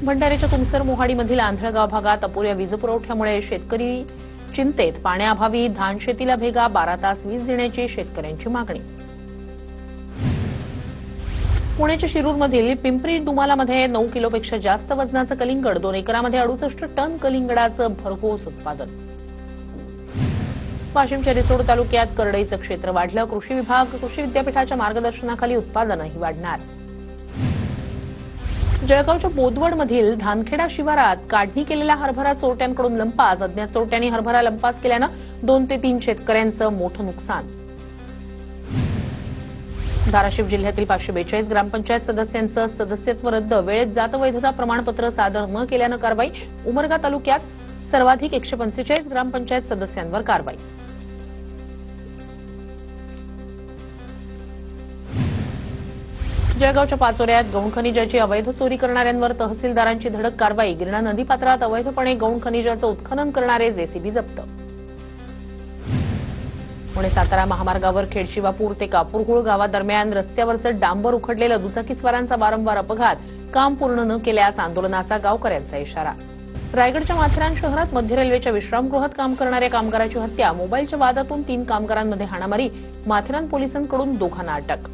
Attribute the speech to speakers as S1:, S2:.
S1: भंडाऱ्याच्या तुमसर मोहाडीमधील आंधळगाव भागात अपुऱ्या वीज पुरवठ्यामुळे शेतकरी चिंतेत। पाण्याअभावी धान शेतीला भेगा, 12 तास वीज देण्याची शेतकऱ्यांची मागणी। पुण्याच्या शिरूरमधील पिंपरी दुमालामध्ये 9 किलोपेक्षा जास्त वजनाचं कलिंगड, 2 एकरामध्ये 68 टन कलिंगडाचं भरघोस उत्पादन। वाशिमच्या रिसोड तालुक्यात करडईचं क्षेत्र वाढलं, कृषी विभाग कृषी विद्यापीठाच्या मार्गदर्शनाखाली उत्पादनही वाढणार। जळगावच्या बोदवडमधील धानखेडा शिवारात काढणी केलेला हरभरा चोरट्यांकडून लंपास। अज्ञात चोरट्यांनी हरभरा लंपास केल्यानं 2 ते 3 शेतकऱ्यांचं मोठं नुकसान। धाराशिव जिल्ह्यातील 542 ग्रामपंचायत सदस्यांचं सदस्यत्व रद्द, वेळेत जात वैधता प्रमाणपत्र सादर न केल्यानं कारवाई। उमरगा तालुक्यात सर्वाधिक 145 ग्रामपंचायत सदस्यांवर कारवाई। जळगावच्या पाचोऱ्यात गौण खनिजाची अवैध चोरी करणाऱ्यांवर तहसीलदारांची धडक कारवाई। गिरणा नदीपात्रात अवैधपणे गौण खनिजाचं उत्खनन करणारे जेसीबी जप्त। पुणे सातारा महामार्गावर खेडशिवापूर ते कापूरहोळ गावादरम्यान रस्त्यावरचं डांबर उखडलेलं, दुचाकीस्वारांचा वारंवार अपघात, काम पूर्ण न केल्यास आंदोलनाचा गावकऱ्यांचा इशारा। रायगडच्या माथेरान शहरात मध्य रेल्वेच्या विश्रामगृहात काम करणाऱ्या कामगाराची हत्या, मोबाईलच्या वादातून 3 कामगारांमध्ये हाणामारी, माथेरान पोलिसांकडून दोघांना अटक।